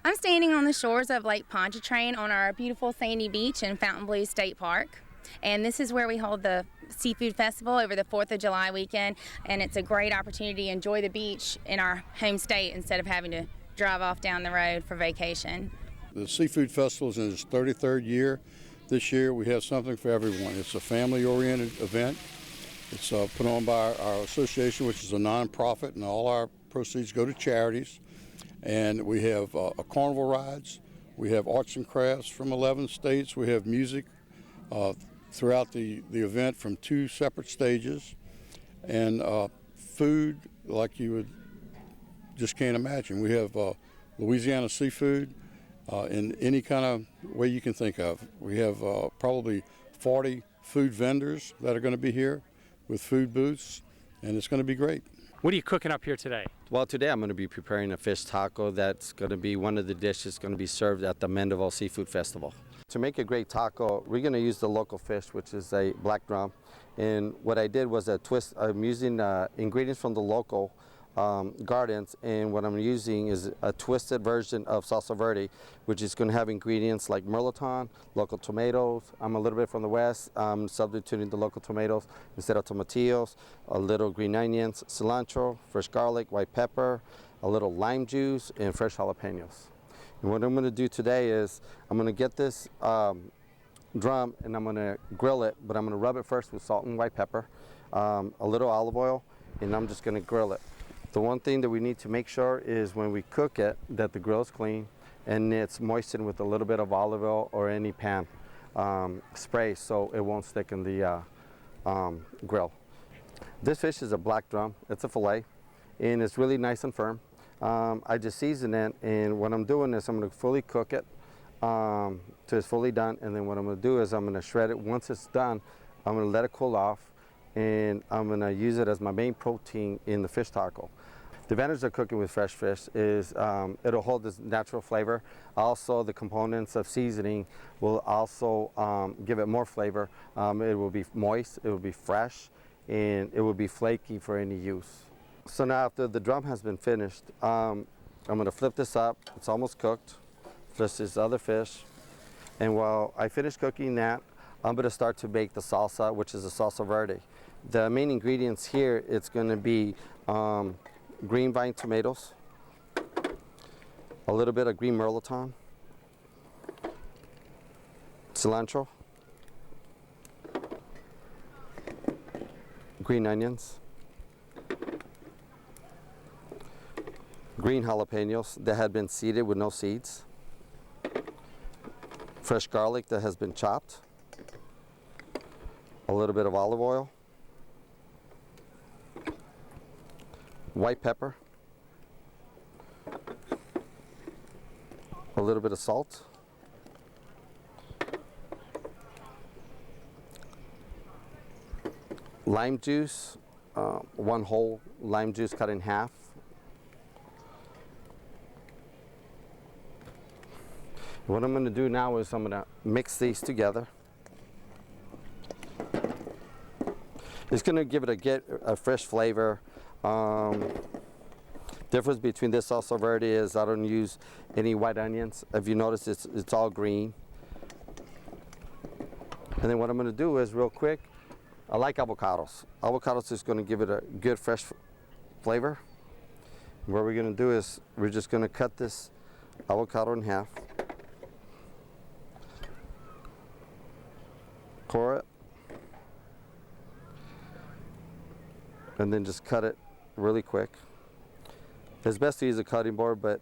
I'm standing on the shores of Lake Pontchartrain on our beautiful sandy beach in Fontainebleau State Park. And this is where we hold the Seafood Festival over the 4th of July weekend. And it's a great opportunity to enjoy the beach in our home state instead of having to drive off down the road for vacation. The Seafood Festival is in its 33rd year. This year we have something for everyone. It's a family-oriented event. It's put on by our association, which is a nonprofit, and all our proceeds go to charities. And we have carnival rides. We have arts and crafts from 11 states. We have music throughout the event from 2 separate stages. And food like you would just can't imagine. We have Louisiana seafood in any kind of way you can think of. We have probably 40 food vendors that are going to be here with food booths, and it's going to be great. What are you cooking up here today? Well, today I'm going to be preparing a fish taco that's going to be one of the dishes going to be served at the Mandeville Seafood Festival. To make a great taco, we're going to use the local fish, which is a black drum. And what I did was a twist. I'm using ingredients from the local gardens, and what I'm using is a twisted version of Salsa Verde, which is going to have ingredients like mirliton, local tomatoes. I'm a little bit from the west. I'm substituting the local tomatoes instead of tomatillos, a little green onions, cilantro, fresh garlic, white pepper, a little lime juice, and fresh jalapenos. And what I'm going to do today is I'm going to get this drum and I'm going to grill it, but I'm going to rub it first with salt and white pepper, a little olive oil, and I'm just going to grill it. The one thing that we need to make sure is when we cook it that the grill is clean and it's moistened with a little bit of olive oil or any pan spray so it won't stick in the grill. This fish is a black drum. It's a fillet and it's really nice and firm. I just season it, and what I'm doing is I'm going to fully cook it till it's fully done, and then what I'm going to do is I'm going to shred it. Once it's done, I'm going to let it cool off, and I'm going to use it as my main protein in the fish taco. The advantage of cooking with fresh fish is it'll hold this natural flavor. Also, the components of seasoning will also give it more flavor. It will be moist, it will be fresh, and it will be flaky for any use. So now after the drum has been finished, I'm going to flip this up. It's almost cooked. Flip this other fish. And while I finish cooking that, I'm going to start to bake the salsa, which is a salsa verde. The main ingredients here, it's going to be green vine tomatoes, a little bit of green mirliton, cilantro, green onions, green jalapenos that had been seeded with no seeds, fresh garlic that has been chopped, a little bit of olive oil, white pepper, a little bit of salt, lime juice, 1 whole lime juice cut in half, what I'm going to do now is I'm going to mix these together. It's going to give it a fresh flavor. Difference between this salsa verde is I don't use any white onions. If you notice, it's all green. And then what I'm going to do is real quick, I like avocados. Avocados is going to give it a good fresh flavor. And what we're going to do is we're just going to cut this avocado in half. Core it, and then just cut it really quick. It's best to use a cutting board, but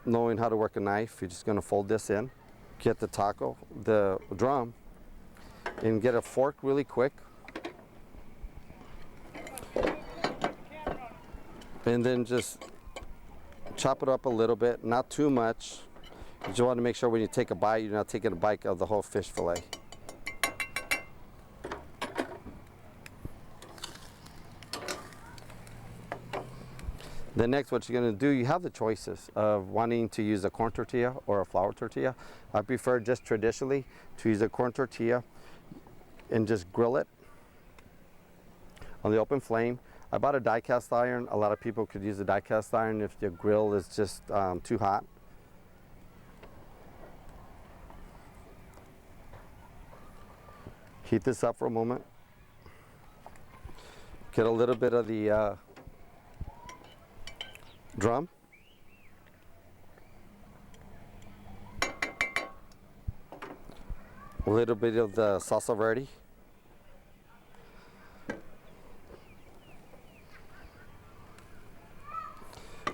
knowing how to work a knife, you're just going to fold this in, get the taco, the drum, and get a fork really quick, and then just chop it up a little bit, not too much. You just want to make sure when you take a bite, you're not taking a bite of the whole fish fillet. Then next, what you're going to do, you have the choices of wanting to use a corn tortilla or a flour tortilla. I prefer just traditionally to use a corn tortilla and just grill it on the open flame. I bought a die cast iron. A lot of people could use a die cast iron if your grill is just too hot. Heat this up for a moment. Get a little bit of the drum. A little bit of the Salsa Verde.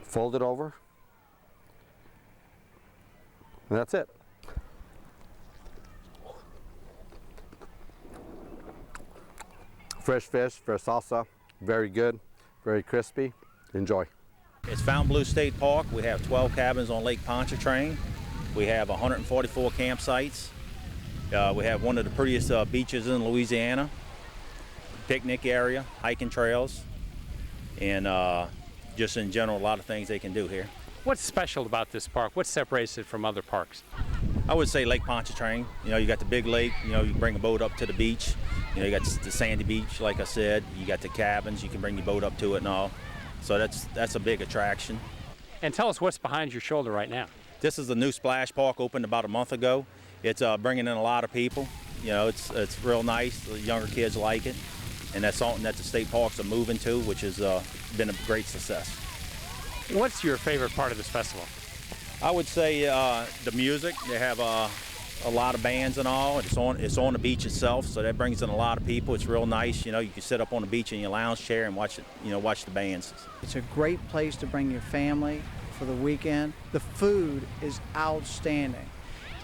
Fold it over. And that's it. Fresh fish, fresh salsa, very good, very crispy. Enjoy. It's Fontainebleau State Park. We have 12 cabins on Lake Pontchartrain. We have 144 campsites. We have one of the prettiest beaches in Louisiana, picnic area, hiking trails, and just in general, a lot of things they can do here. What's special about this park? What separates it from other parks? I would say Lake Pontchartrain. You know, you got the big lake. You know, you bring a boat up to the beach. You know, you got the sandy beach, like I said. You got the cabins. You can bring your boat up to it and all. So that's a big attraction. And tell us what's behind your shoulder right now. This is the new splash park, opened about a month ago. It's bringing in a lot of people. You know, it's real nice. The younger kids like it, and that's something that the state parks are moving to, which has been a great success. What's your favorite part of this festival? I would say the music. They have a lot of bands and all. It's on the beach itself, so that brings in a lot of people. It's real nice. You know, you can sit up on the beach in your lounge chair and watch it. You know, watch the bands. It's a great place to bring your family for the weekend. The food is outstanding.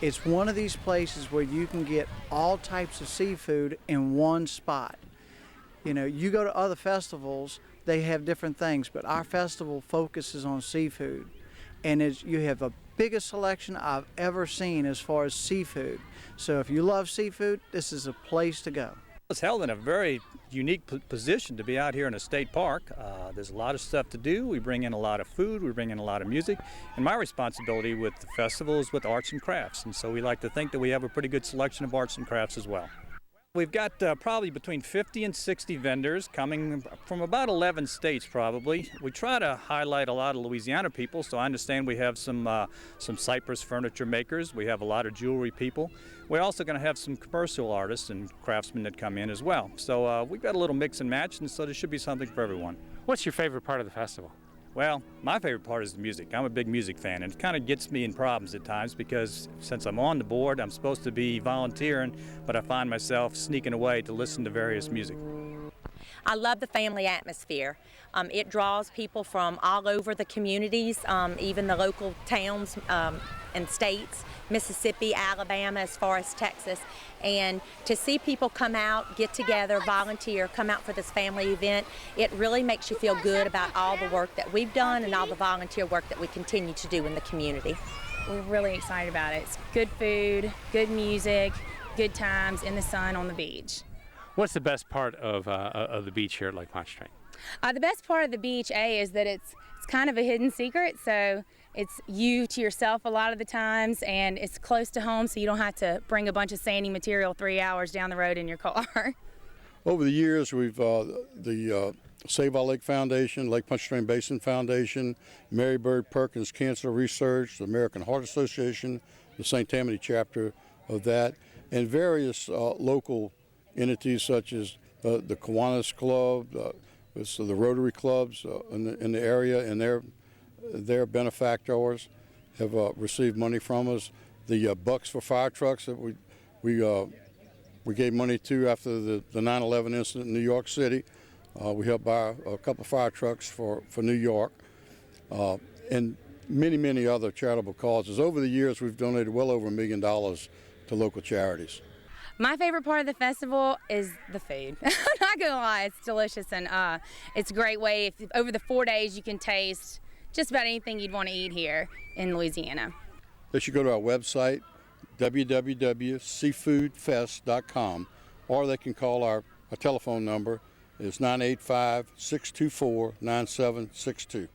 It's one of these places where you can get all types of seafood in one spot. You know, you go to other festivals, they have different things, but our festival focuses on seafood. And you have the biggest selection I've ever seen as far as seafood. So if you love seafood, this is a place to go. It's held in a very unique position to be out here in a state park. There's a lot of stuff to do. We bring in a lot of food, we bring in a lot of music, and my responsibility with the festival is with arts and crafts, and so we like to think that we have a pretty good selection of arts and crafts as well. We've got probably between 50 and 60 vendors coming from about 11 states probably. We try to highlight a lot of Louisiana people, so I understand we have some Cypress furniture makers. We have a lot of jewelry people. We're also going to have some commercial artists and craftsmen that come in as well. So we've got a little mix and match, and so there should be something for everyone. What's your favorite part of the festival? Well, my favorite part is the music. I'm a big music fan, and it kind of gets me in problems at times because since I'm on the board, I'm supposed to be volunteering, but I find myself sneaking away to listen to various music. I love the family atmosphere. It draws people from all over the communities, even the local towns and states, Mississippi, Alabama, as far as Texas. And to see people come out, get together, volunteer, come out for this family event, it really makes you feel good about all the work that we've done and all the volunteer work that we continue to do in the community. We're really excited about it. It's good food, good music, good times in the sun on the beach. What's the best part of the beach here at Lake Pontchartrain? The best part of the beach, is that it's kind of a hidden secret, so it's you to yourself a lot of the times, and it's close to home, so you don't have to bring a bunch of sandy material 3 hours down the road in your car. Over the years, we've the Save Our Lake Foundation, Lake Pontchartrain Basin Foundation, Mary Bird Perkins Cancer Research, the American Heart Association, the St. Tammany chapter of that, and various local entities such as the Kiwanis Club, the Rotary clubs in the area, and their benefactors have received money from us. The Bucks for Fire Trucks that we gave money to after the 9/11 incident in New York City. We helped buy a couple of fire trucks for New York, and many other charitable causes. Over the years, we've donated well over $1 million to local charities. My favorite part of the festival is the food. I'm not gonna lie, it's delicious, and it's a great way. Over the 4 days, you can taste just about anything you'd want to eat here in Louisiana. They should go to our website, www.seafoodfest.com, or they can call our telephone number. It's 985-624-9762.